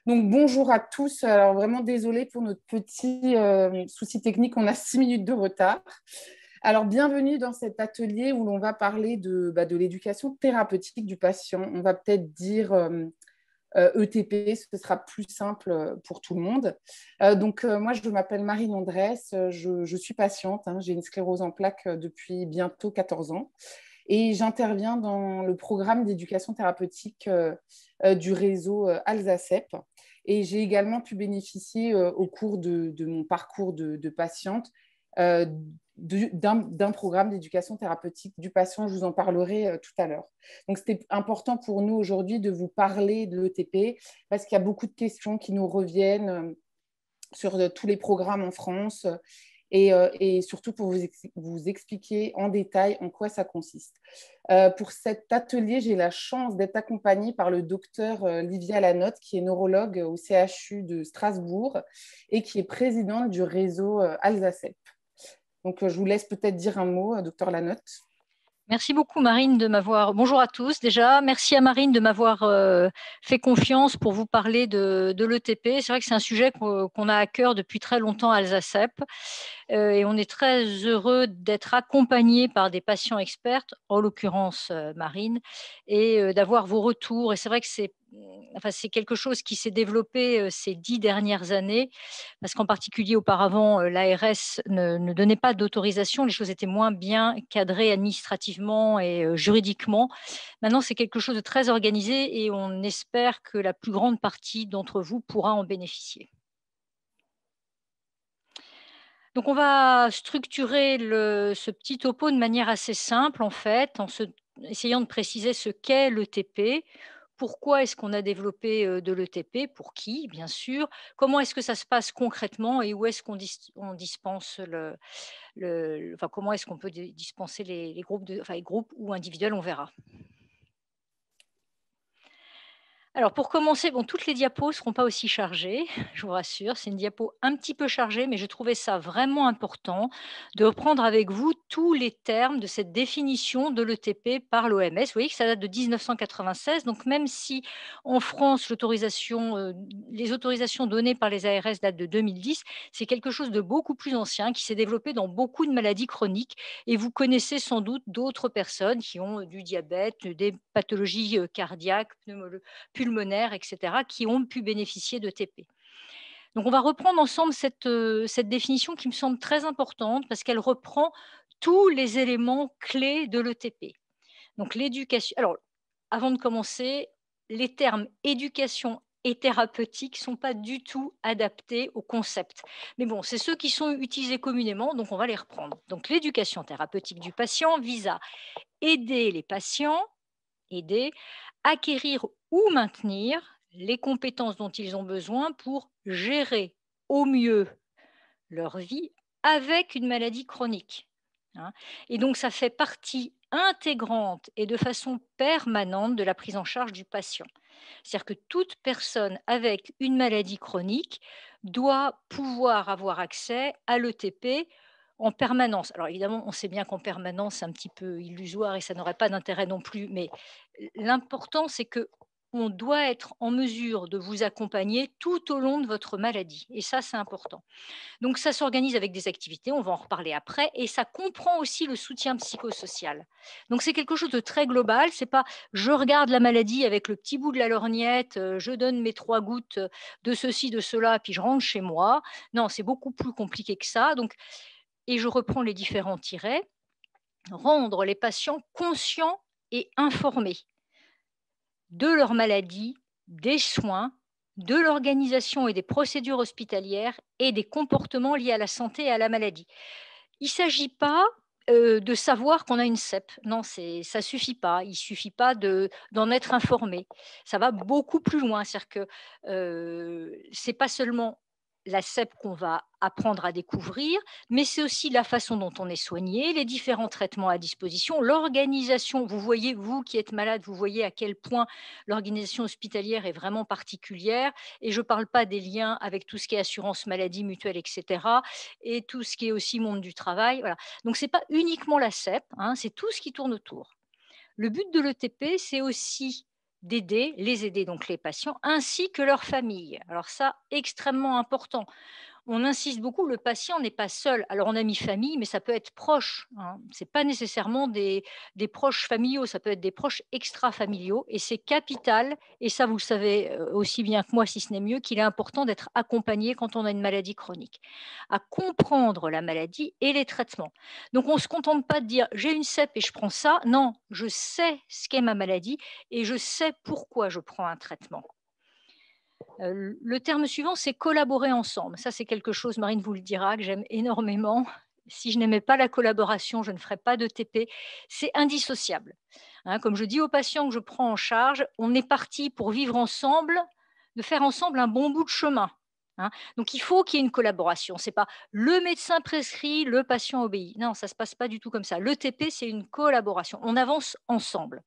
Donc, bonjour à tous. Alors, vraiment désolée pour notre petit souci technique. On a 6 minutes de retard. Alors, bienvenue dans cet atelier où l'on va parler de l'éducation thérapeutique du patient. On va peut-être dire ETP, ce sera plus simple pour tout le monde. Moi, je m'appelle Marie Londrès. Je suis patiente, hein. J'ai une sclérose en plaques depuis bientôt 14 ans. Et j'interviens dans le programme d'éducation thérapeutique du réseau Alzacep. Et j'ai également pu bénéficier au cours de mon parcours de patiente euh, d'un programme d'éducation thérapeutique du patient. Je vous en parlerai tout à l'heure. Donc, c'était important pour nous aujourd'hui de vous parler de l'ETP parce qu'il y a beaucoup de questions qui nous reviennent sur tous les programmes en France et surtout pour vous expliquer en détail en quoi ça consiste. Pour cet atelier, j'ai la chance d'être accompagnée par le docteur Livia Lanotte, qui est neurologue au CHU de Strasbourg et qui est présidente du réseau Alzacep. Donc, je vous laisse peut-être dire un mot, docteur Lanotte. Merci beaucoup Marine de m'avoir. Bonjour à tous déjà. Merci à Marine de m'avoir fait confiance pour vous parler de l'ETP. C'est vrai que c'est un sujet qu'on a à cœur depuis très longtemps à Alzacep et on est très heureux d'être accompagné par des patients expertes, en l'occurrence Marine, et d'avoir vos retours. Et c'est vrai que c'est quelque chose qui s'est développé ces 10 dernières années parce qu'en particulier auparavant, l'ARS ne donnait pas d'autorisation, les choses étaient moins bien cadrées administrativement et juridiquement. Maintenant, c'est quelque chose de très organisé et on espère que la plus grande partie d'entre vous pourra en bénéficier. Donc, on va structurer ce petit topo de manière assez simple, en fait, essayant de préciser ce qu'est l'ETP. Pourquoi est-ce qu'on a développé de l'ETP? Pour qui, bien sûr? Comment est-ce que ça se passe concrètement et où est-ce on dispense enfin, comment est-ce qu'on peut dispenser les groupes, enfin, les groupes ou individuels, on verra. Alors pour commencer, bon, toutes les diapos ne seront pas aussi chargées, je vous rassure. C'est une diapo un petit peu chargée, mais je trouvais ça vraiment important de reprendre avec vous tous les termes de cette définition de l'ETP par l'OMS. Vous voyez que ça date de 1996, donc même si en France, les autorisations données par les ARS datent de 2010, c'est quelque chose de beaucoup plus ancien qui s'est développé dans beaucoup de maladies chroniques. Et vous connaissez sans doute d'autres personnes qui ont du diabète, des pathologies cardiaques, pulmonaires, etc., qui ont pu bénéficier de TP. Donc, on va reprendre ensemble cette définition qui me semble très importante parce qu'elle reprend tous les éléments clés de l'ETP. Donc, l'éducation. Alors, avant de commencer, les termes éducation et thérapeutique ne sont pas du tout adaptés au concept. Mais bon, c'est ceux qui sont utilisés communément, donc on va les reprendre. Donc, l'éducation thérapeutique du patient vise à aider les patients, acquérir ou maintenir les compétences dont ils ont besoin pour gérer au mieux leur vie avec une maladie chronique, hein. Et donc, ça fait partie intégrante et de façon permanente de la prise en charge du patient. C'est-à-dire que toute personne avec une maladie chronique doit pouvoir avoir accès à l'ETP en permanence. Alors évidemment, on sait bien qu'en permanence, c'est un petit peu illusoire et ça n'aurait pas d'intérêt non plus, mais l'important, c'est que on doit être en mesure de vous accompagner tout au long de votre maladie. Et ça, c'est important. Donc, ça s'organise avec des activités, on va en reparler après, et ça comprend aussi le soutien psychosocial. Donc, c'est quelque chose de très global. C'est pas je regarde la maladie avec le petit bout de la lorgnette, je donne mes 3 gouttes de ceci, de cela, puis je rentre chez moi. Non, c'est beaucoup plus compliqué que ça. Donc, et je reprends les différents tirets. Rendre les patients conscients et informés de leur maladie, des soins, de l'organisation et des procédures hospitalières et des comportements liés à la santé et à la maladie. Il ne s'agit pas de savoir qu'on a une CEP. Non, ça ne suffit pas. Il ne suffit pas d'en être informé. Ça va beaucoup plus loin. C'est-à-dire que ce n'est pas seulement la CEP qu'on va apprendre à découvrir, mais c'est aussi la façon dont on est soigné, les différents traitements à disposition, l'organisation. Vous voyez, vous qui êtes malade, vous voyez à quel point l'organisation hospitalière est vraiment particulière. Et je ne parle pas des liens avec tout ce qui est assurance maladie, mutuelle, etc. et tout ce qui est aussi monde du travail. Voilà. Donc, ce n'est pas uniquement la CEP, hein, c'est tout ce qui tourne autour. Le but de l'ETP, c'est aussi les aider, donc les patients, ainsi que leurs familles. Alors ça, extrêmement important. On insiste beaucoup, le patient n'est pas seul. Alors on a mis famille, mais ça peut être proche, hein. C'est pas nécessairement des proches familiaux, ça peut être des proches extrafamiliaux et c'est capital et ça vous le savez, aussi bien que moi si ce n'est mieux, qu'il est important d'être accompagné quand on a une maladie chronique, à comprendre la maladie et les traitements. Donc on ne se contente pas de dire: «J'ai une CEP et je prends ça». Non, je sais ce qu'est ma maladie et je sais pourquoi je prends un traitement. Le terme suivant, c'est collaborer ensemble. Ça, c'est quelque chose, Marine vous le dira, que j'aime énormément. Si je n'aimais pas la collaboration, je ne ferais pas de TP. C'est indissociable. Hein, comme je dis aux patients que je prends en charge, on est parti pour vivre ensemble, de faire ensemble un bon bout de chemin. Hein. Donc il faut qu'il y ait une collaboration. C'est pas le médecin prescrit, le patient obéit. Non, ça se passe pas du tout comme ça. Le TP, c'est une collaboration. On avance ensemble.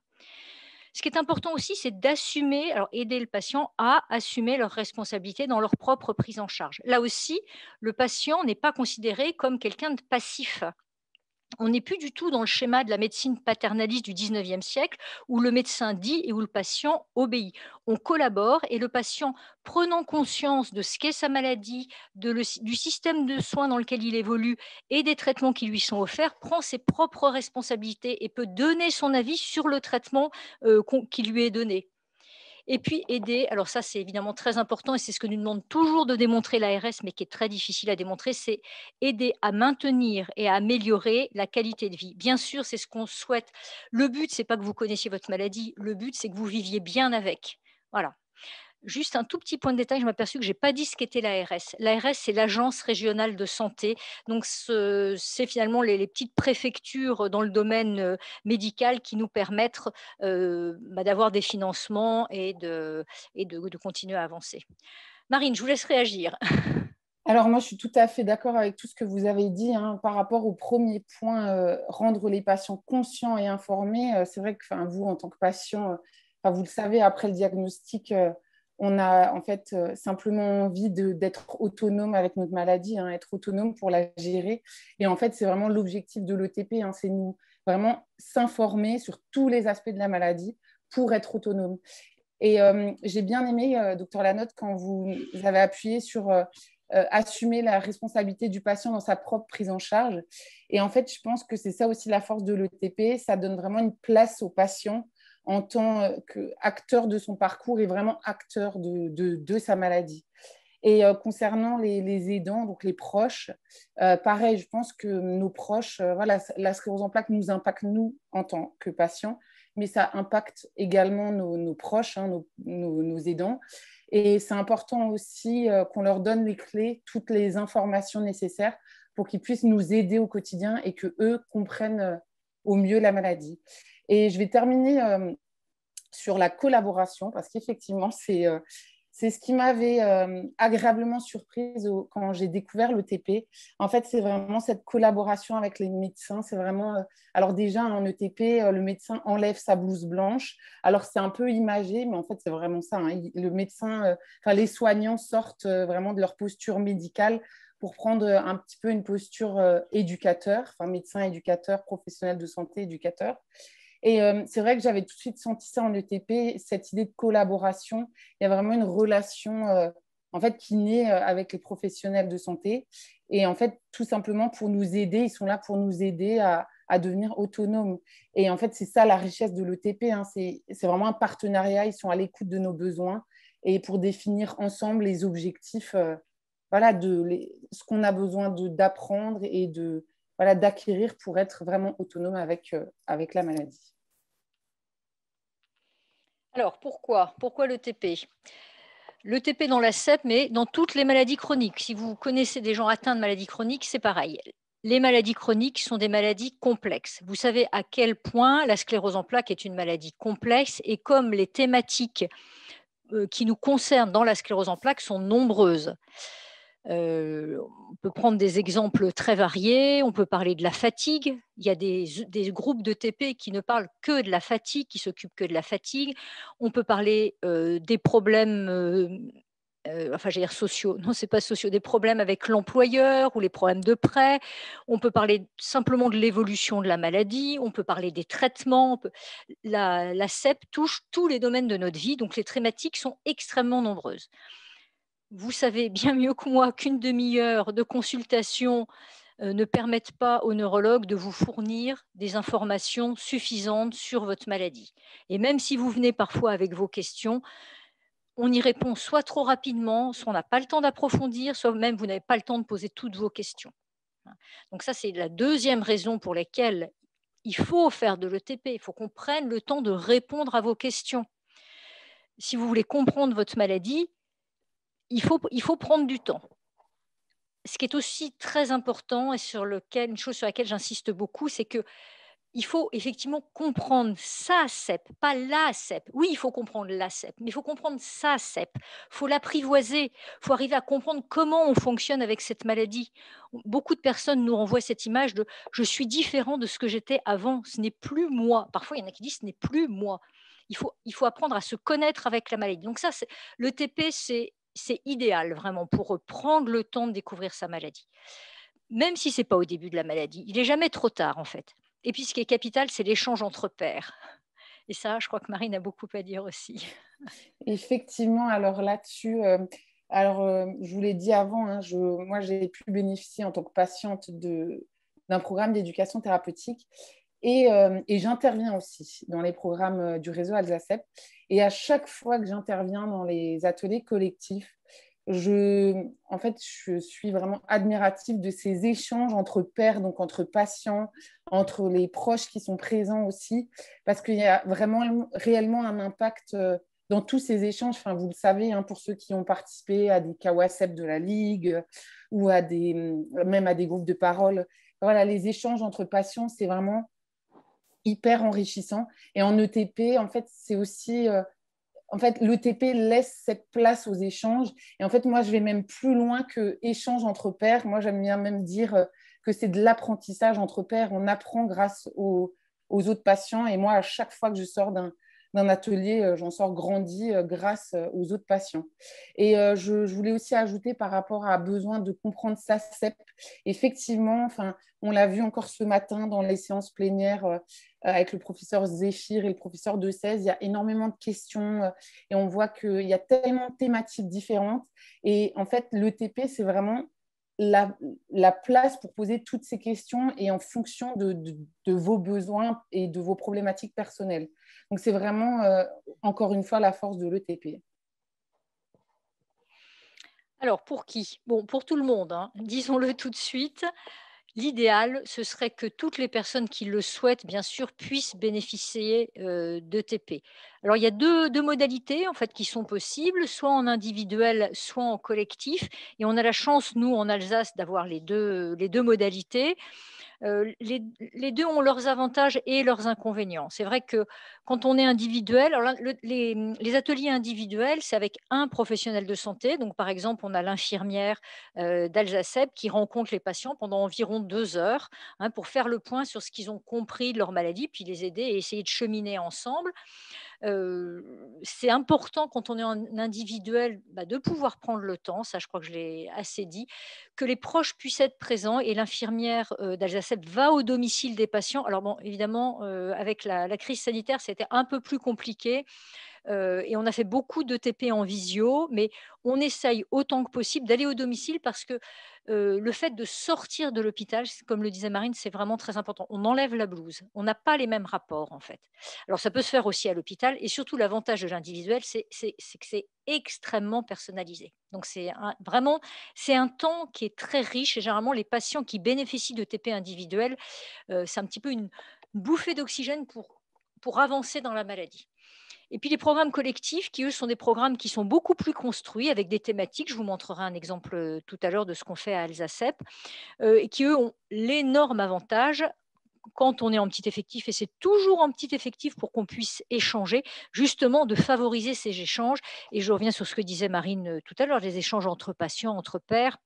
Ce qui est important aussi, c'est d'assumer, alors aider le patient à assumer leurs responsabilités dans leur propre prise en charge. Là aussi, le patient n'est pas considéré comme quelqu'un de passif. On n'est plus du tout dans le schéma de la médecine paternaliste du 19e siècle où le médecin dit et où le patient obéit. On collabore et le patient, prenant conscience de ce qu'est sa maladie, du système de soins dans lequel il évolue et des traitements qui lui sont offerts, prend ses propres responsabilités et peut donner son avis sur le traitement qui lui est donné. Et puis aider, alors ça c'est évidemment très important et c'est ce que nous demande toujours de démontrer l'ARS, mais qui est très difficile à démontrer, c'est aider à maintenir et à améliorer la qualité de vie. Bien sûr, c'est ce qu'on souhaite. Le but, c'est pas que vous connaissiez votre maladie, le but, c'est que vous viviez bien avec. Voilà. Juste un tout petit point de détail, je m'aperçus que j'ai pas dit ce qu'était l'ARS. L'ARS, c'est l'Agence régionale de santé. Donc, c'est finalement les petites préfectures dans le domaine médical qui nous permettent d'avoir des financements et de continuer à avancer. Marine, je vous laisse réagir. Alors moi, je suis tout à fait d'accord avec tout ce que vous avez dit hein, par rapport au premier point, rendre les patients conscients et informés. C'est vrai que vous, en tant que patient, vous le savez, après le diagnostic, on a en fait simplement envie d'être autonome avec notre maladie, hein, être autonome pour la gérer. Et en fait, c'est vraiment l'objectif de l'ETP, hein, c'est nous vraiment s'informer sur tous les aspects de la maladie pour être autonome. Et j'ai bien aimé, docteur Lanotte, quand vous avez appuyé sur assumer la responsabilité du patient dans sa propre prise en charge. Et en fait, je pense que c'est ça aussi la force de l'ETP. Ça donne vraiment une place au patient en tant qu'acteur de son parcours et vraiment acteur de sa maladie. Et concernant les aidants, donc les proches, pareil, je pense que nos proches, voilà, la sclérose en plaques nous impacte nous en tant que patients, mais ça impacte également nos proches, hein, nos aidants. Et c'est important aussi qu'on leur donne les clés, toutes les informations nécessaires pour qu'ils puissent nous aider au quotidien et qu'eux comprennent au mieux la maladie. Et je vais terminer sur la collaboration parce qu'effectivement, c'est ce qui m'avait agréablement surprise quand j'ai découvert l'ETP. En fait, c'est vraiment cette collaboration avec les médecins. C'est vraiment. Alors, déjà, en ETP, le médecin enlève sa blouse blanche. Alors, c'est un peu imagé, mais en fait, c'est vraiment ça. Hein. Le médecin, les soignants sortent vraiment de leur posture médicale pour prendre un petit peu une posture éducateur, médecin éducateur, professionnel de santé éducateur. Et c'est vrai que j'avais tout de suite senti ça en ETP, cette idée de collaboration. Il y a vraiment une relation en fait, qui naît avec les professionnels de santé. Et en fait, tout simplement pour nous aider, ils sont là pour nous aider à devenir autonomes. Et en fait, c'est ça la richesse de l'ETP. Hein. C'est vraiment un partenariat. Ils sont à l'écoute de nos besoins et pour définir ensemble les objectifs, ce qu'on a besoin d'apprendre et d'acquérir pour être vraiment autonome avec la maladie. Alors, pourquoi le TP? Le TP dans la CEP, mais dans toutes les maladies chroniques. Si vous connaissez des gens atteints de maladies chroniques, c'est pareil. Les maladies chroniques sont des maladies complexes. Vous savez à quel point la sclérose en plaques est une maladie complexe et comme les thématiques qui nous concernent dans la sclérose en plaques sont nombreuses. On peut prendre des exemples très variés. On peut parler de la fatigue. Il y a des groupes de TP qui ne parlent que de la fatigue, qui s'occupent que de la fatigue. On peut parler des problèmes enfin, j'allais dire sociaux, non, c'est pas sociaux, des problèmes avec l'employeur ou les problèmes de prêt. On peut parler simplement de l'évolution de la maladie, on peut parler des traitements, la CEP touche tous les domaines de notre vie, donc les thématiques sont extrêmement nombreuses. Vous savez bien mieux que moi qu'une demi-heure de consultation ne permettent pas au neurologue de vous fournir des informations suffisantes sur votre maladie. Et même si vous venez parfois avec vos questions, on y répond soit trop rapidement, soit on n'a pas le temps d'approfondir, soit même vous n'avez pas le temps de poser toutes vos questions. Donc ça, c'est la deuxième raison pour laquelle il faut faire de l'ETP. Il faut qu'on prenne le temps de répondre à vos questions. Si vous voulez comprendre votre maladie, il faut prendre du temps. Ce qui est aussi très important et une chose sur laquelle j'insiste beaucoup, c'est que il faut effectivement comprendre sa CEP, pas la CEP. Oui, il faut comprendre la CEP, mais il faut comprendre sa CEP. Il faut l'apprivoiser. Il faut arriver à comprendre comment on fonctionne avec cette maladie. Beaucoup de personnes nous renvoient cette image de je suis différent de ce que j'étais avant. Ce n'est plus moi. Parfois, il y en a qui disent ce n'est plus moi. Il faut apprendre à se connaître avec la maladie. Donc ça, le TP, c'est idéal vraiment pour prendre le temps de découvrir sa maladie. Même si ce n'est pas au début de la maladie. Il n'est jamais trop tard en fait. Et puis ce qui est capital, c'est l'échange entre pairs. Et ça, je crois que Marine a beaucoup à dire aussi. Effectivement, alors là-dessus, je vous l'ai dit avant, hein, moi j'ai pu bénéficier en tant que patiente d'un programme d'éducation thérapeutique et j'interviens aussi dans les programmes du réseau Alsacep. Et à chaque fois que j'interviens dans les ateliers collectifs, en fait, je suis vraiment admirative de ces échanges entre pairs, donc entre patients, entre les proches qui sont présents aussi, parce qu'il y a vraiment réellement un impact dans tous ces échanges. Enfin, vous le savez, hein, pour ceux qui ont participé à des KOASEP de la Ligue ou même à des groupes de parole. Voilà, les échanges entre patients, c'est vraiment hyper enrichissant. Et en ETP, en fait, c'est aussi en fait, l'ETP laisse cette place aux échanges. Et en fait, moi, je vais même plus loin que échange entre pairs. Moi, j'aime bien même dire que c'est de l'apprentissage entre pairs. On apprend grâce aux autres patients. Et moi, à chaque fois que je sors d'un atelier, j'en sors grandi grâce aux autres patients. Et je voulais aussi ajouter par rapport à besoin de comprendre sa CEP. Effectivement, enfin, on l'a vu encore ce matin dans les séances plénières avec le professeur Zéchir et le professeur De 16, il y a énormément de questions et on voit qu'il y a tellement de thématiques différentes. Et en fait, l'ETP, c'est vraiment la place pour poser toutes ces questions et en fonction de vos besoins et de vos problématiques personnelles. Donc, c'est vraiment, encore une fois, la force de l'ETP. Alors, pour qui? Bon, pour tout le monde, hein, disons-le tout de suite. L'idéal, ce serait que toutes les personnes qui le souhaitent, bien sûr, puissent bénéficier d'ETP. Alors, il y a deux modalités en fait qui sont possibles, soit en individuel, soit en collectif. Et on a la chance, nous, en Alsace, d'avoir les deux modalités. Les 2 ont leurs avantages et leurs inconvénients. C'est vrai que quand on est individuel, alors là, les ateliers individuels, c'est avec un professionnel de santé. Donc, par exemple, on a l'infirmière d'Alsacep qui rencontre les patients pendant environ 2 heures, hein, pour faire le point sur ce qu'ils ont compris de leur maladie, puis les aider et essayer de cheminer ensemble. C'est important quand on est en individuel, de pouvoir prendre le temps, ça je crois que je l'ai assez dit, que les proches puissent être présents et l'infirmière d'Alsacep va au domicile des patients. Alors bon, évidemment, avec la crise sanitaire, c'était un peu plus compliqué. Et on a fait beaucoup d'ETP en visio, mais on essaye autant que possible d'aller au domicile parce que le fait de sortir de l'hôpital, comme le disait Marine, c'est vraiment très important. On enlève la blouse. On n'a pas les mêmes rapports, en fait. Alors, ça peut se faire aussi à l'hôpital. Et surtout, l'avantage de l'individuel, c'est que c'est extrêmement personnalisé. Donc, vraiment, c'est un temps qui est très riche. Et généralement, les patients qui bénéficient de TP individuels, c'est un petit peu une bouffée d'oxygène pour avancer dans la maladie. Et puis les programmes collectifs qui, eux, sont des programmes qui sont beaucoup plus construits avec des thématiques. Je vous montrerai un exemple tout à l'heure de ce qu'on fait à Alsacep, et qui, eux, ont l'énorme avantage quand on est en petit effectif, et c'est toujours en petit effectif pour qu'on puisse échanger, justement de favoriser ces échanges. Et je reviens sur ce que disait Marine tout à l'heure, les échanges entre patients, entre pairs,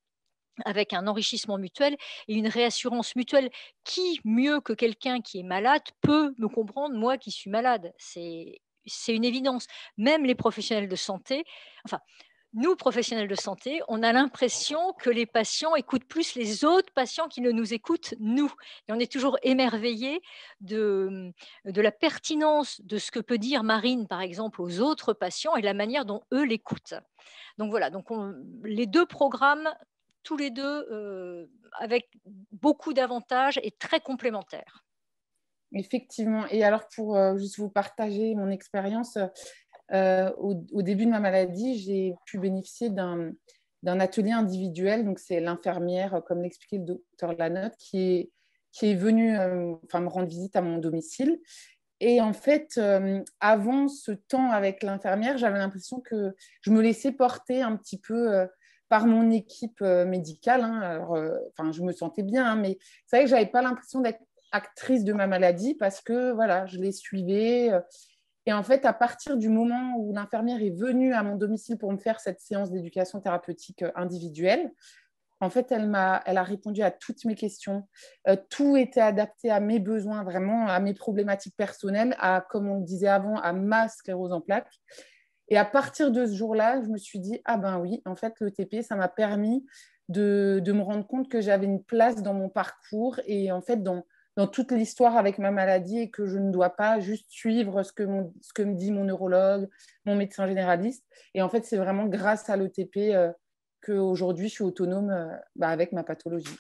avec un enrichissement mutuel et une réassurance mutuelle. Qui, mieux que quelqu'un qui est malade, peut me comprendre, moi qui suis malade? C'est une évidence. Même les professionnels de santé, enfin, nous, professionnels de santé, on a l'impression que les patients écoutent plus les autres patients qui ne nous écoutent, nous. Et on est toujours émerveillé de la pertinence de ce que peut dire Marine, par exemple, aux autres patients et la manière dont eux l'écoutent. Donc voilà, donc les 2 programmes, tous les 2, avec beaucoup d'avantages et très complémentaires. Effectivement. Et alors, pour juste vous partager mon expérience, au début de ma maladie, j'ai pu bénéficier d'un atelier individuel. Donc, c'est l'infirmière, comme l'expliquait le docteur Lanotte, qui est venue me rendre visite à mon domicile. Et en fait, avant ce temps avec l'infirmière, j'avais l'impression que je me laissais porter un petit peu par mon équipe médicale. Hein. Alors, je me sentais bien, hein, mais c'est vrai que je n'avais pas l'impression d'être actrice de ma maladie parce que voilà, je les suivais. Et en fait, à partir du moment où l'infirmière est venue à mon domicile pour me faire cette séance d'éducation thérapeutique individuelle, en fait, elle a répondu à toutes mes questions. Tout était adapté à mes besoins, vraiment, à mes problématiques personnelles, à, comme on le disait avant, à ma sclérose en plaques. Et à partir de ce jour-là, je me suis dit, ah ben oui, en fait, l'ETP, ça m'a permis de me rendre compte que j'avais une place dans mon parcours et en fait, dans toute l'histoire avec ma maladie et que je ne dois pas juste suivre ce que me dit mon neurologue, mon médecin généraliste. Et en fait, c'est vraiment grâce à l'ETP qu'aujourd'hui, je suis autonome avec ma pathologie.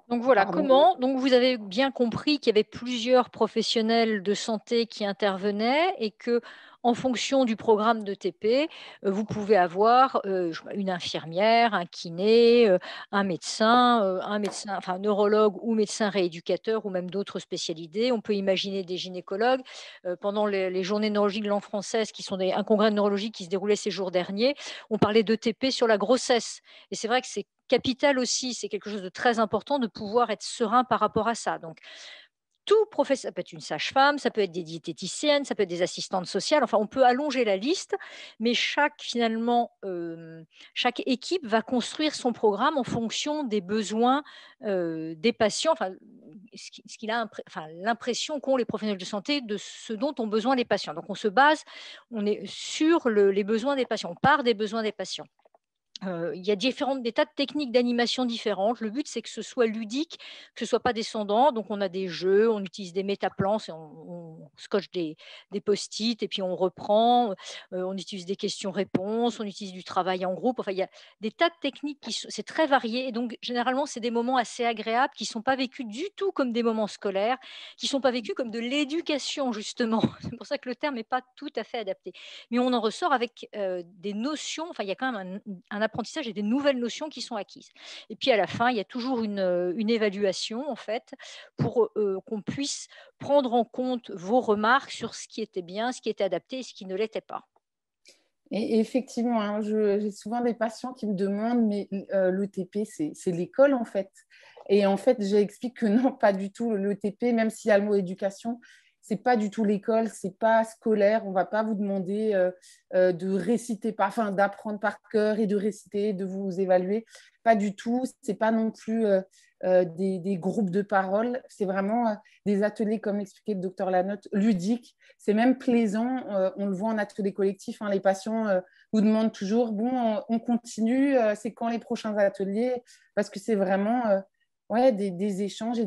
Donc voilà, Pardon. donc vous avez bien compris qu'il y avait plusieurs professionnels de santé qui intervenaient et que, en fonction du programme d'ETP, vous pouvez avoir, une infirmière, un kiné, un médecin, enfin neurologue ou médecin rééducateur ou même d'autres spécialités. On peut imaginer des gynécologues. Pendant les journées neurologiques de langue française qui sont un congrès de neurologie qui se déroulait ces jours derniers, on parlait d'ETP sur la grossesse et c'est vrai que c'est capital aussi, c'est quelque chose de très important de pouvoir être serein par rapport à ça. Donc, tout professeur, ça peut être une sage-femme, ça peut être des diététiciennes, ça peut être des assistantes sociales, enfin, on peut allonger la liste, mais chaque équipe va construire son programme en fonction des besoins des patients, enfin, ce qu'il a, enfin, l'impression qu'ont les professionnels de santé de ce dont ont besoin les patients. Donc, on est sur les besoins des patients, on part des besoins des patients. Il y a des tas de techniques d'animation différentes. Le but, c'est que ce soit ludique, que ce soit pas descendant. Donc on a des jeux, on utilise des métaplans, on scotche des post-it et puis on reprend. On utilise des questions-réponses, on utilise du travail en groupe. Enfin, il y a des tas de techniques c'est très varié et donc généralement, c'est des moments assez agréables qui sont pas vécus du tout comme des moments scolaires, qui sont pas vécus comme de l'éducation justement. C'est pour ça que le terme est pas tout à fait adapté. Mais on en ressort avec, des notions, enfin il y a quand même un apprentissage et des nouvelles notions qui sont acquises. Et puis à la fin, il y a toujours une évaluation en fait pour, qu'on puisse prendre en compte vos remarques sur ce qui était bien, ce qui était adapté et ce qui ne l'était pas. Et effectivement, hein, j'ai souvent des patients qui me demandent, mais l'ETP, c'est l'école en fait. Et en fait, j'explique que non, pas du tout. L'ETP, même s'il y a le mot éducation, c'est pas du tout l'école, c'est pas scolaire. On va pas vous demander de réciter, enfin d'apprendre par cœur et de réciter, de vous évaluer. Pas du tout. C'est pas non plus des groupes de parole. C'est vraiment des ateliers, comme l'expliquait le docteur Lanotte, ludiques. C'est même plaisant. On le voit en atelier collectif. Hein, les patients vous demandent toujours, bon, on continue, c'est quand les prochains ateliers? Parce que c'est vraiment des échanges et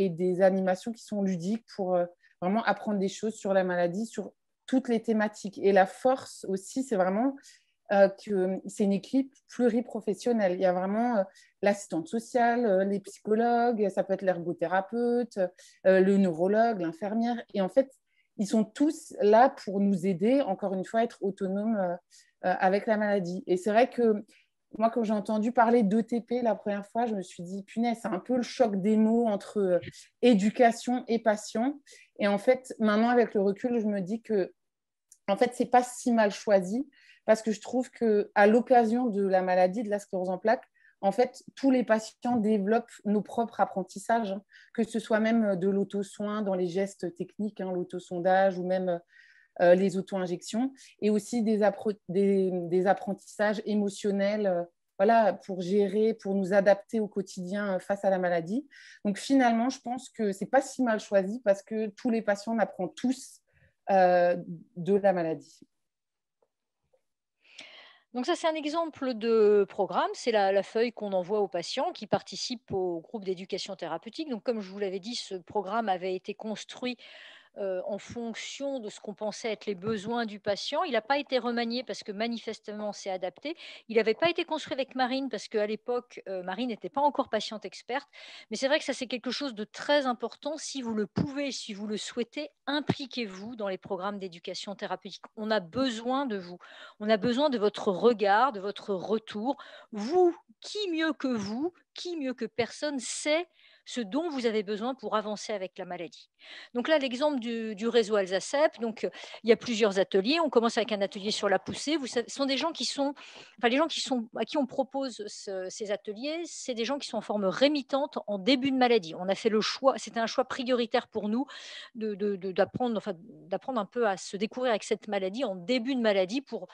des animations qui sont ludiques pour vraiment apprendre des choses sur la maladie, sur toutes les thématiques. Et la force aussi, c'est vraiment que c'est une équipe pluriprofessionnelle. Il y a vraiment l'assistante sociale, les psychologues, ça peut être l'ergothérapeute, le neurologue, l'infirmière. Et en fait, ils sont tous là pour nous aider, encore une fois, à être autonomes avec la maladie. Et c'est vrai que moi, quand j'ai entendu parler d'ETP la première fois, je me suis dit, punaise, c'est un peu le choc des mots entre éducation et patient. Et en fait, maintenant, avec le recul, je me dis que en fait, c'est pas si mal choisi parce que je trouve qu'à l'occasion de la maladie de la sclérose en plaques, en fait, tous les patients développent nos propres apprentissages, hein, que ce soit même de l'auto-soin dans les gestes techniques, hein, l'autosondage ou même les auto-injections, et aussi des apprentissages émotionnels voilà, pour gérer, pour nous adapter au quotidien face à la maladie. Donc finalement, je pense que c'est pas si mal choisi parce que tous les patients apprennent tous de la maladie. Donc ça, c'est un exemple de programme. C'est la feuille qu'on envoie aux patients qui participent au groupe d'éducation thérapeutique. Donc comme je vous l'avais dit, ce programme avait été construit en fonction de ce qu'on pensait être les besoins du patient. Il n'a pas été remanié parce que manifestement c'est adapté. Il n'avait pas été construit avec Marine parce qu'à l'époque, Marine n'était pas encore patiente experte. Mais c'est vrai que ça, c'est quelque chose de très important. Si vous le pouvez, si vous le souhaitez, impliquez-vous dans les programmes d'éducation thérapeutique. On a besoin de vous. On a besoin de votre regard, de votre retour. Vous, qui mieux que personne sait ce dont vous avez besoin pour avancer avec la maladie. Donc là, l'exemple du réseau Alsacep, donc il y a plusieurs ateliers. On commence avec un atelier sur la poussée. Vous savez, ce sont des gens qui sont, enfin les gens à qui on propose ces ateliers, c'est des gens qui sont en forme rémitante en début de maladie. On a fait le choix, c'était un choix prioritaire pour nous d'apprendre, enfin, d'apprendre un peu à se découvrir avec cette maladie en début de maladie pour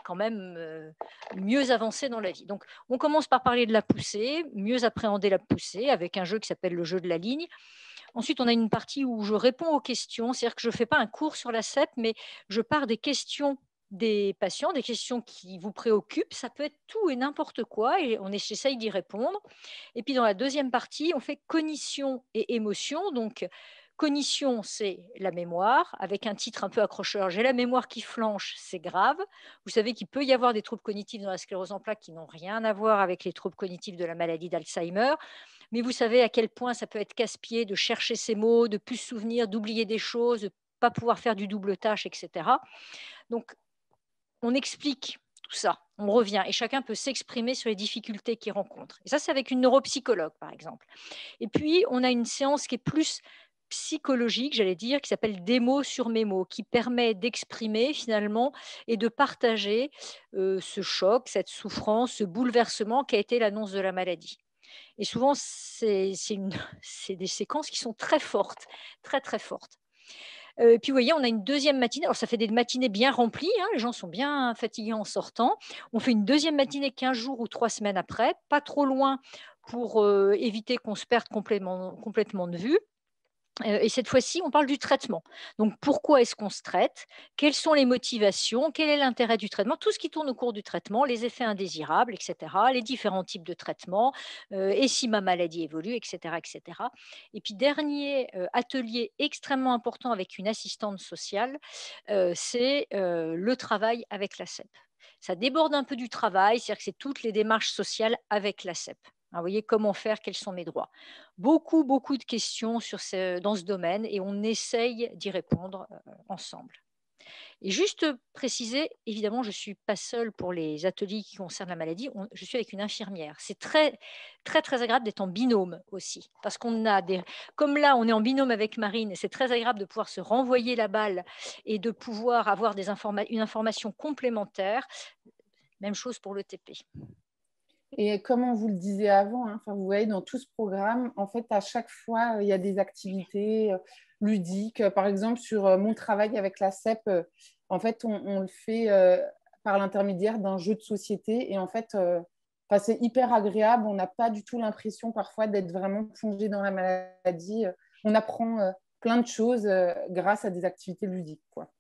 quand même mieux avancer dans la vie. Donc on commence par parler de la poussée, mieux appréhender la poussée avec un jeu qui s'appelle le jeu de la ligne. Ensuite, on a une partie où je réponds aux questions, c'est-à-dire que je ne fais pas un cours sur la CEP, mais je pars des questions des patients, des questions qui vous préoccupent. Ça peut être tout et n'importe quoi, et j'essaye d'y répondre. Et puis dans la deuxième partie, on fait cognition et émotion. Donc, cognition, c'est la mémoire, avec un titre un peu accrocheur. J'ai la mémoire qui flanche, c'est grave. Vous savez qu'il peut y avoir des troubles cognitifs dans la sclérose en plaques qui n'ont rien à voir avec les troubles cognitifs de la maladie d'Alzheimer. Mais vous savez à quel point ça peut être casse-pied de chercher ses mots, de plus se souvenir, d'oublier des choses, de ne pas pouvoir faire du double tâche, etc. Donc, on explique tout ça, on revient et chacun peut s'exprimer sur les difficultés qu'il rencontre. Et ça, c'est avec une neuropsychologue, par exemple. Et puis, on a une séance qui est plus psychologique, j'allais dire, qui s'appelle Des mots sur mes mots, qui permet d'exprimer finalement et de partager ce choc, cette souffrance, ce bouleversement qu'a été l'annonce de la maladie. Et souvent, c'est des séquences qui sont très fortes, très, très fortes. Et puis, vous voyez, on a une deuxième matinée. Alors, ça fait des matinées bien remplies. Hein, les gens sont bien fatigués en sortant. On fait une deuxième matinée 15 jours ou 3 semaines après, pas trop loin pour éviter qu'on se perde complètement de vue. Et cette fois-ci, on parle du traitement. Donc, pourquoi est-ce qu'on se traite? Quelles sont les motivations? Quel est l'intérêt du traitement? Tout ce qui tourne au cours du traitement, les effets indésirables, etc., les différents types de traitements, et si ma maladie évolue, etc., etc. Et puis, dernier atelier extrêmement important avec une assistante sociale, c'est le travail avec la CEP. Ça déborde un peu du travail, c'est-à-dire que c'est toutes les démarches sociales avec la CEP. Vous voyez, comment faire, quels sont mes droits. Beaucoup, beaucoup de questions dans ce domaine et on essaye d'y répondre ensemble. Et juste préciser, évidemment, je ne suis pas seule pour les ateliers qui concernent la maladie, je suis avec une infirmière. C'est très, très, très agréable d'être en binôme aussi, parce qu'on a comme là, on est en binôme avec Marine, et c'est très agréable de pouvoir se renvoyer la balle et de pouvoir avoir une information complémentaire. Même chose pour le TP. Et comme on vous le disait avant, hein, vous voyez, dans tout ce programme, en fait, à chaque fois, il y a des activités ludiques. Par exemple, sur mon travail avec la CEP, en fait, on le fait par l'intermédiaire d'un jeu de société. Et en fait, c'est hyper agréable. On n'a pas du tout l'impression parfois d'être vraiment plongé dans la maladie. On apprend plein de choses grâce à des activités ludiques, quoi.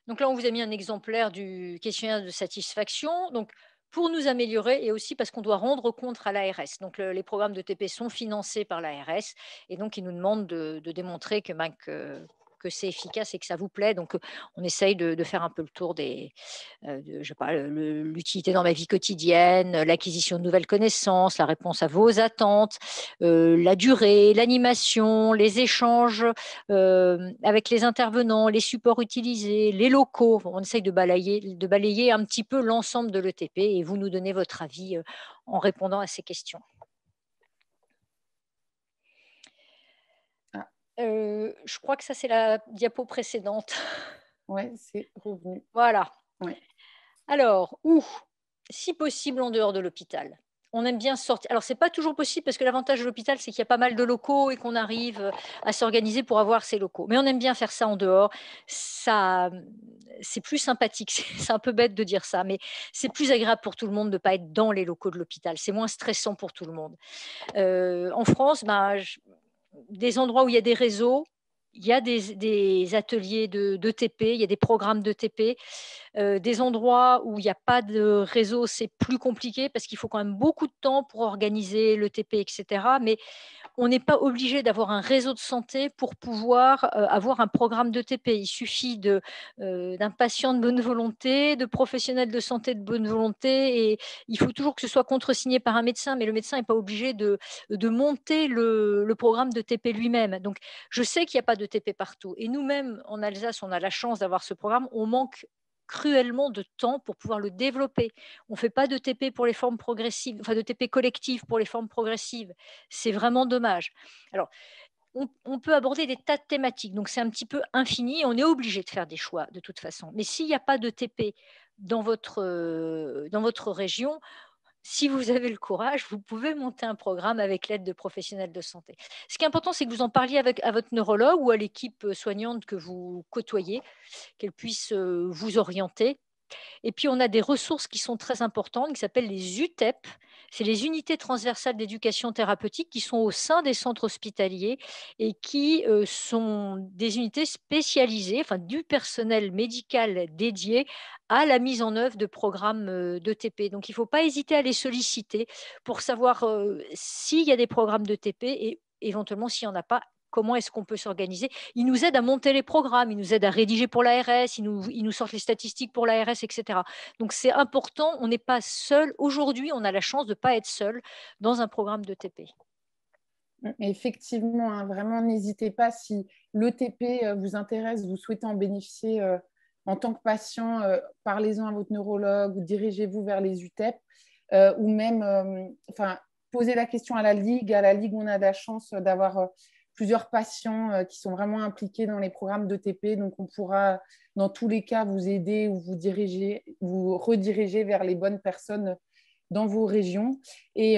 Donc là, on vous a mis un exemplaire du questionnaire de satisfaction. Donc, pour nous améliorer et aussi parce qu'on doit rendre compte à l'ARS. Donc, les programmes de TP sont financés par l'ARS et donc, ils nous demandent de démontrer que c'est efficace et que ça vous plaît. Donc, on essaye de faire un peu le tour je sais pas, l'utilité dans ma vie quotidienne, l'acquisition de nouvelles connaissances, la réponse à vos attentes, la durée, l'animation, les échanges avec les intervenants, les supports utilisés, les locaux. On essaye de balayer un petit peu l'ensemble de l'ETP et vous nous donnez votre avis en répondant à ces questions. Je crois que ça, c'est la diapo précédente. Oui, c'est revenu. Voilà. Ouais. Alors, si possible, en dehors de l'hôpital. On aime bien sortir. Alors, ce n'est pas toujours possible parce que l'avantage de l'hôpital, c'est qu'il y a pas mal de locaux et qu'on arrive à s'organiser pour avoir ces locaux. Mais on aime bien faire ça en dehors. Ça, c'est plus sympathique. C'est un peu bête de dire ça, mais c'est plus agréable pour tout le monde de ne pas être dans les locaux de l'hôpital. C'est moins stressant pour tout le monde. En France, des endroits où il y a des réseaux, il y a des ateliers d'ETP, il y a des programmes d'ETP, des endroits où il n'y a pas de réseau, c'est plus compliqué parce qu'il faut quand même beaucoup de temps pour organiser l'ETP, et cetera. Mais on n'est pas obligé d'avoir un réseau de santé pour pouvoir avoir un programme d'ETP. Il suffit d'un patient de bonne volonté, de professionnels de santé de bonne volonté, et il faut toujours que ce soit contresigné par un médecin, mais le médecin n'est pas obligé de monter le programme d'ETP lui-même. Donc, je sais qu'il n'y a pas d'ETP partout. Et nous-mêmes, en Alsace, on a la chance d'avoir ce programme. On manque cruellement de temps pour pouvoir le développer. On ne fait pas de TP pour les formes progressives, enfin de TP collectives pour les formes progressives. C'est vraiment dommage. Alors, on peut aborder des tas de thématiques, donc c'est un petit peu infini, on est obligé de faire des choix de toute façon. Mais s'il n'y a pas de TP dans votre région, si vous avez le courage, vous pouvez monter un programme avec l'aide de professionnels de santé. Ce qui est important, c'est que vous en parliez à votre neurologue ou à l'équipe soignante que vous côtoyez, qu'elle puisse vous orienter. Et puis, on a des ressources qui sont très importantes, qui s'appellent les UTEP. C'est les unités transversales d'éducation thérapeutique qui sont au sein des centres hospitaliers et qui sont des unités spécialisées, enfin du personnel médical dédié à la mise en œuvre de programmes d'ETP. Donc, il ne faut pas hésiter à les solliciter pour savoir s'il y a des programmes d'ETP et éventuellement, s'il n'y en a pas, comment est-ce qu'on peut s'organiser. Ils nous aident à monter les programmes, ils nous aident à rédiger pour l'ARS, ils nous sortent les statistiques pour l'ARS, etc. Donc c'est important, on n'est pas seul. Aujourd'hui, on a la chance de ne pas être seul dans un programme de TP. Effectivement, hein, vraiment, n'hésitez pas si l'ETP vous intéresse, vous souhaitez en bénéficier en tant que patient, parlez-en à votre neurologue ou dirigez-vous vers les UTEP ou même posez la question à la Ligue. À la Ligue, on a la chance d'avoir plusieurs patients qui sont vraiment impliqués dans les programmes d'ETP. Donc, on pourra, dans tous les cas, vous aider ou vous rediriger vers les bonnes personnes dans vos régions. Et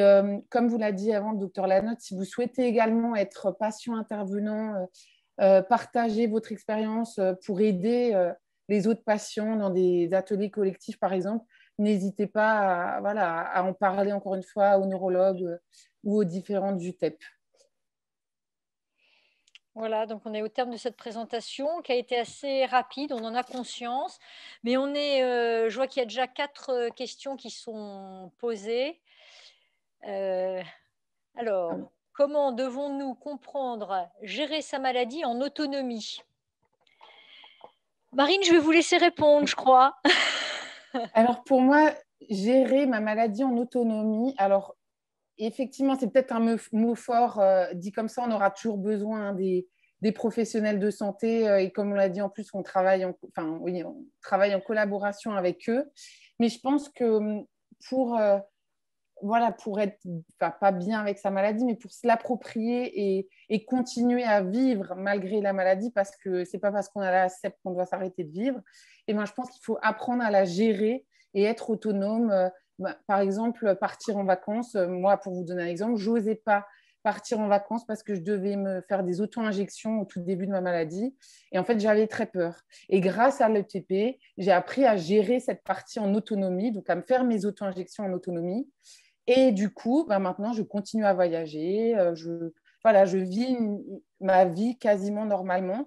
comme vous l'a dit avant, docteur Lanotte, si vous souhaitez également être patient intervenant, partager votre expérience pour aider les autres patients dans des ateliers collectifs, par exemple, n'hésitez pas à en parler encore une fois aux neurologues ou aux différentes UTEP. Voilà, donc on est au terme de cette présentation qui a été assez rapide, on en a conscience, mais je vois qu'il y a déjà 4 questions qui sont posées. Alors, comment devons-nous comprendre gérer sa maladie en autonomie? Marine, je vais vous laisser répondre, je crois. Alors pour moi, gérer ma maladie en autonomie, alors effectivement, c'est peut-être un mot fort, dit comme ça, on aura toujours besoin des professionnels de santé et comme on l'a dit en plus, on travaille en collaboration avec eux. Mais je pense que pour, pour être pas bien avec sa maladie, mais pour se l'approprier et continuer à vivre malgré la maladie, parce que c'est pas parce qu'on a la CEP qu'on doit s'arrêter de vivre. Et ben, je pense qu'il faut apprendre à la gérer et être autonome. Par exemple, partir en vacances. Moi, pour vous donner un exemple, je n'osais pas partir en vacances parce que je devais me faire des auto-injections au tout début de ma maladie. Et en fait, j'avais très peur. Et grâce à l'ETP, j'ai appris à gérer cette partie en autonomie, donc à me faire mes auto-injections en autonomie. Et du coup, maintenant, je continue à voyager. Je vis ma vie quasiment normalement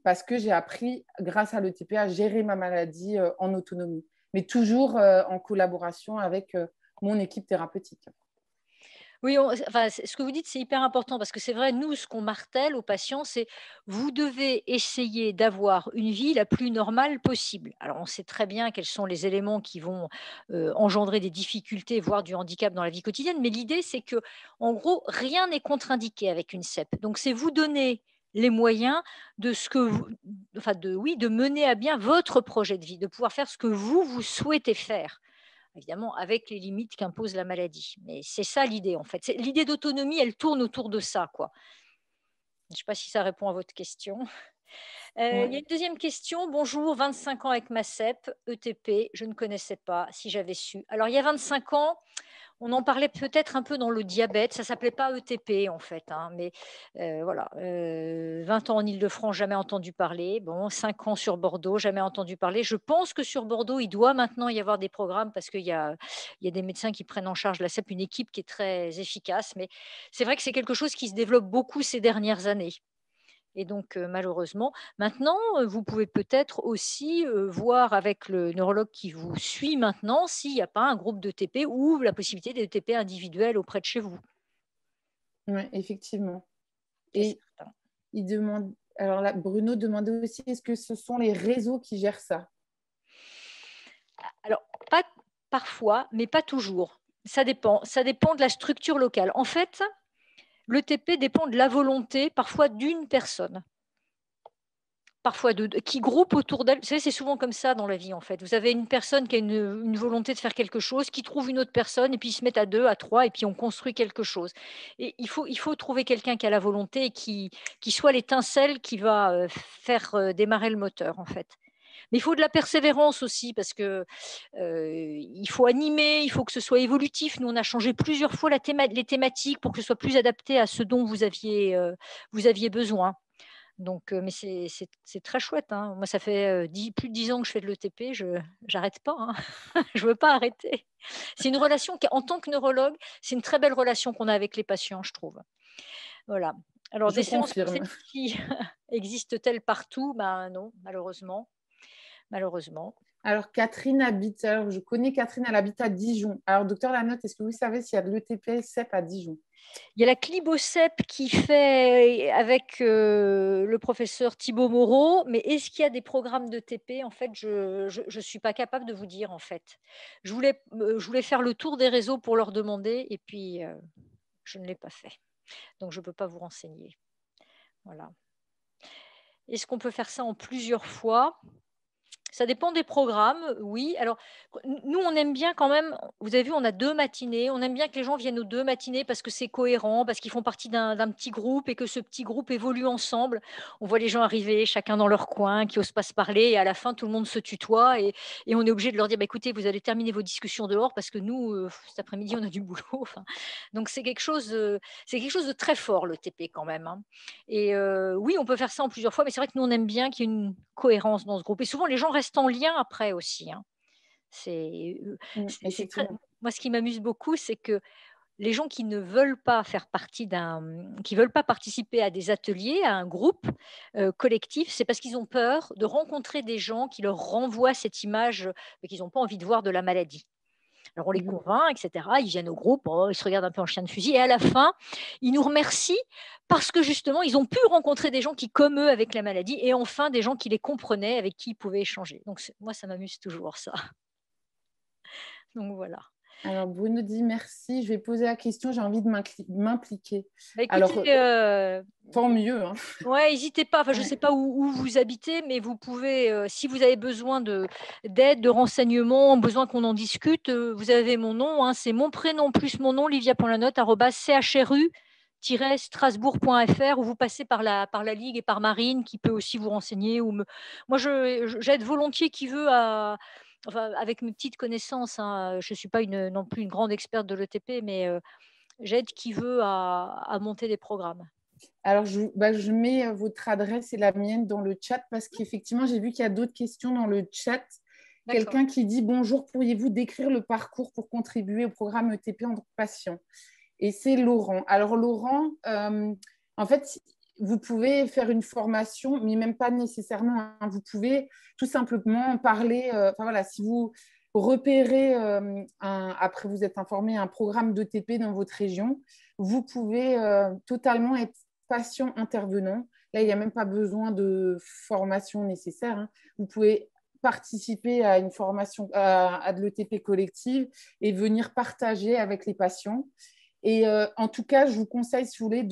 parce que j'ai appris, grâce à l'ETP, à gérer ma maladie en autonomie, mais toujours en collaboration avec mon équipe thérapeutique. Oui, ce que vous dites, c'est hyper important parce que c'est vrai, nous, ce qu'on martèle aux patients, c'est vous devez essayer d'avoir une vie la plus normale possible. Alors, on sait très bien quels sont les éléments qui vont engendrer des difficultés, voire du handicap dans la vie quotidienne, mais l'idée, c'est que, en gros, rien n'est contre-indiqué avec une CEP. Donc, c'est vous donner les moyens de ce que de mener à bien votre projet de vie, de pouvoir faire ce que vous souhaitez faire évidemment avec les limites qu'impose la maladie. Mais c'est ça l'idée en fait. L'idée d'autonomie, elle tourne autour de ça, quoi. Je ne sais pas si ça répond à votre question. Il y a une deuxième question. Bonjour, 25 ans avec ma CEP, ETP, je ne connaissais pas, si j'avais su. Alors, il y a 25 ans, on en parlait peut-être un peu dans le diabète, ça ne s'appelait pas ETP en fait, hein, mais voilà, 20 ans en Île-de-France, jamais entendu parler. Bon, 5 ans sur Bordeaux, jamais entendu parler. Je pense que sur Bordeaux, il doit maintenant y avoir des programmes parce qu'il y a des médecins qui prennent en charge la CEP, une équipe qui est très efficace. Mais c'est vrai que c'est quelque chose qui se développe beaucoup ces dernières années. Et donc, malheureusement, maintenant, vous pouvez peut-être aussi voir avec le neurologue qui vous suit maintenant s'il n'y a pas un groupe de TP ou la possibilité de TP individuels auprès de chez vous. Ouais, effectivement. C'est Et certain. il demande, alors là, Bruno demandait aussi, est-ce que ce sont les réseaux qui gèrent ça? Alors, pas parfois, mais pas toujours. Ça dépend de la structure locale. En fait, le TP dépend de la volonté, parfois d'une personne. Parfois qui groupe autour d'elle. Vous savez, c'est souvent comme ça dans la vie, en fait. Vous avez une personne qui a une volonté de faire quelque chose, qui trouve une autre personne, et puis ils se mettent à 2, à 3, et puis on construit quelque chose. Et il faut trouver quelqu'un qui a la volonté et qui soit l'étincelle qui va faire démarrer le moteur, en fait. Mais il faut de la persévérance aussi, parce que il faut animer, il faut que ce soit évolutif. Nous, on a changé plusieurs fois les thématiques pour que ce soit plus adapté à ce dont vous aviez besoin. Donc, mais c'est très chouette, hein. Moi, ça fait, plus de 10 ans que je fais de l'ETP, je j'arrête pas, hein. Je veux pas arrêter. C'est une relation qui en tant que neurologue, c'est une très belle relation qu'on a avec les patients, je trouve. Voilà. Alors Je des séances comme confirme. celle-ci existent-elles partout? Ben, non, malheureusement, malheureusement. Alors, Catherine habite, alors je connais Catherine, elle habite à Dijon. Alors, docteur Lanotte, est-ce que vous savez s'il y a de l'ETP CEP à Dijon? Il y a la Clibocep qui fait avec le professeur Thibaut Moreau, mais est-ce qu'il y a des programmes de TP? En fait, je suis pas capable de vous dire, en fait. Je voulais faire le tour des réseaux pour leur demander et puis, je ne l'ai pas fait. Donc je ne peux pas vous renseigner. Voilà. Est-ce qu'on peut faire ça en plusieurs fois? Ça dépend des programmes, oui. Alors, nous, on aime bien quand même, vous avez vu, on a 2 matinées. On aime bien que les gens viennent aux 2 matinées parce que c'est cohérent, parce qu'ils font partie d'un petit groupe et que ce petit groupe évolue ensemble. On voit les gens arriver, chacun dans leur coin, qui osent pas se parler et à la fin, tout le monde se tutoie et on est obligé de leur dire: «Bah, écoutez, vous allez terminer vos discussions dehors parce que nous, cet après-midi, on a du boulot». Enfin, donc c'est quelque chose de très fort, le TP quand même, hein. Et oui, on peut faire ça en plusieurs fois, mais c'est vrai que nous, on aime bien qu'il y ait une cohérence dans ce groupe et souvent les gens restent en lien après aussi, hein. C'est très Effectivement. moi, ce qui m'amuse beaucoup, c'est que les gens qui ne veulent pas faire partie qui veulent pas participer à des ateliers, à un groupe, collectif, c'est parce qu'ils ont peur de rencontrer des gens qui leur renvoient cette image, qu'ils n'ont pas envie de voir de la maladie. Alors on les Mhm. convainc, et cetera. Ils viennent au groupe, oh, ils se regardent un peu en chien de fusil et à la fin, ils nous remercient parce que justement, ils ont pu rencontrer des gens qui, comme eux, avec la maladie et enfin des gens qui les comprenaient, avec qui ils pouvaient échanger. Donc moi, ça m'amuse toujours ça. Donc voilà. Alors, Bruno dit merci. Je vais poser la question. J'ai envie de m'impliquer. Bah, écoutez, Alors, tant mieux, hein. ouais, n'hésitez pas. Enfin, je ne sais Ouais. pas où vous habitez, mais vous pouvez, si vous avez besoin d'aide, de renseignements, besoin qu'on en discute, vous avez mon nom, hein, c'est mon prénom plus mon nom, Livia.lanotte, @chru-strasbourg.fr, ou vous passez par la Ligue et par Marine, qui peut aussi vous renseigner. Moi, j'aide volontiers qui veut enfin, avec mes petites connaissances, hein, je ne suis pas non plus une grande experte de l'ETP, mais j'aide qui veut à monter des programmes. Alors, je mets votre adresse et la mienne dans le chat parce qu'effectivement, j'ai vu qu'il y a d'autres questions dans le chat. D'accord. Quelqu'un qui dit bonjour, pourriez-vous décrire le parcours pour contribuer au programme ETP en tant que patient? Et c'est Laurent. Alors, Laurent, en fait, vous pouvez faire une formation, mais même pas nécessairement, hein. Vous pouvez tout simplement parler. Enfin, voilà, si vous repérez, après vous êtes informé, un programme d'ETP dans votre région, vous pouvez totalement être patient intervenant. Là, il n'y a même pas besoin de formation nécessaire, hein. Vous pouvez participer à une formation, à de l'ETP collective et venir partager avec les patients. Et en tout cas, je vous conseille, si vous voulez,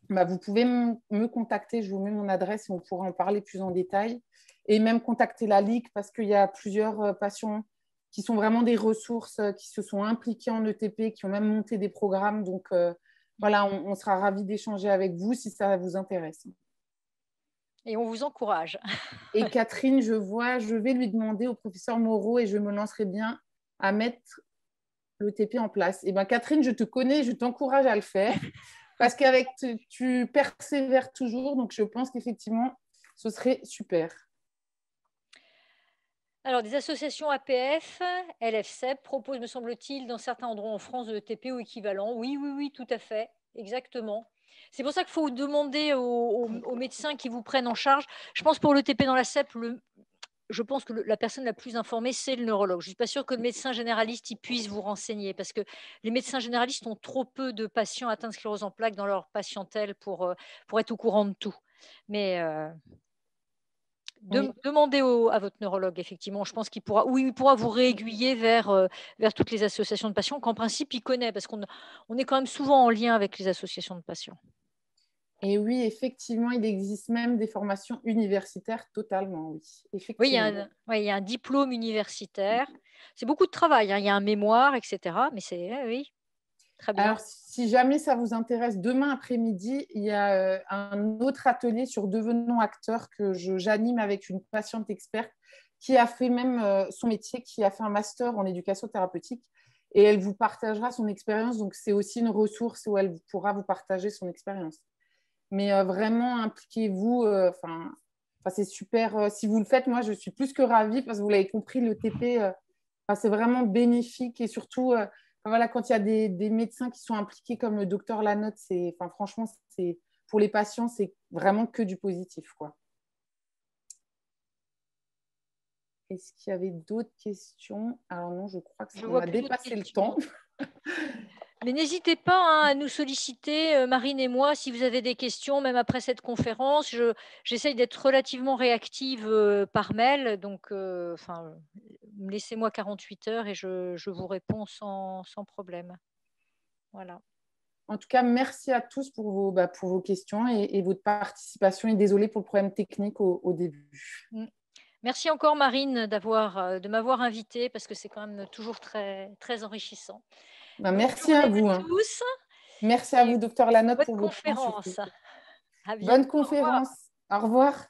vous pouvez me contacter, je vous mets mon adresse et on pourra en parler plus en détail. Et même contacter la Ligue parce qu'il y a plusieurs patients qui sont vraiment des ressources, qui se sont impliqués en ETP, qui ont même monté des programmes. Donc voilà, on sera ravis d'échanger avec vous si ça vous intéresse. Et on vous encourage. Et Catherine, je vais lui demander au professeur Moreau et je me lancerai bien à mettre l'ETP en place. Et bien, Catherine, je te connais, je t'encourage à le faire parce qu'avec tu persévères toujours, donc je pense qu'effectivement, ce serait super. Alors, des associations APF, LFCEP proposent, me semble-t-il, dans certains endroits en France de l'ETP ou équivalent. Oui, oui, oui, tout à fait, exactement. C'est pour ça qu'il faut demander aux médecins qui vous prennent en charge. Je pense pour le TP dans la CEP, je pense que la personne la plus informée, c'est le neurologue. Je ne suis pas sûre que le médecin généraliste il puisse vous renseigner parce que les médecins généralistes ont trop peu de patients atteints de sclérose en plaques dans leur patientèle pour être au courant de tout. Mais Oui. demandez à votre neurologue, effectivement. Je pense qu'il pourra, ou il pourra vous réaiguiller vers toutes les associations de patients qu'en principe, il connaît parce qu'on est quand même souvent en lien avec les associations de patients. Et oui, effectivement, il existe même des formations universitaires totalement, oui, Oui, effectivement. il y a un diplôme universitaire. C'est beaucoup de travail, hein. Il y a un mémoire, etc. Mais oui, très bien. Alors, si jamais ça vous intéresse, demain après-midi, il y a un autre atelier sur devenons acteur que j'anime avec une patiente experte qui a fait même son métier, qui a fait un master en éducation thérapeutique. Et elle vous partagera son expérience. Donc, c'est aussi une ressource où elle pourra vous partager son expérience. Mais vraiment, impliquez-vous. C'est super. Si vous le faites, moi, je suis plus que ravie parce que vous l'avez compris, le TP, c'est vraiment bénéfique. Et surtout, voilà, quand il y a des médecins qui sont impliqués comme le docteur Lanotte, franchement, pour les patients, c'est vraiment que du positif, quoi. Est-ce qu'il y avait d'autres questions? Alors non, je crois Je qu'on vois a plus d'autres dépassé le questions. temps. Mais n'hésitez pas, hein, à nous solliciter, Marine et moi, si vous avez des questions, même après cette conférence. J'essaye d'être relativement réactive par mail. Donc, laissez-moi 48 heures et je vous réponds sans problème. Voilà. En tout cas, merci à tous pour vos questions et votre participation. Et désolée pour le problème technique au début. Merci encore, Marine, de m'avoir invitée parce que c'est quand même toujours très, très enrichissant. Bonne Merci à journée vous. à tous. Merci à Et vous, docteur Lanotte, bonne pour votre temps surtout. conférence. À bientôt. Bonne Au revoir. conférence. Au revoir.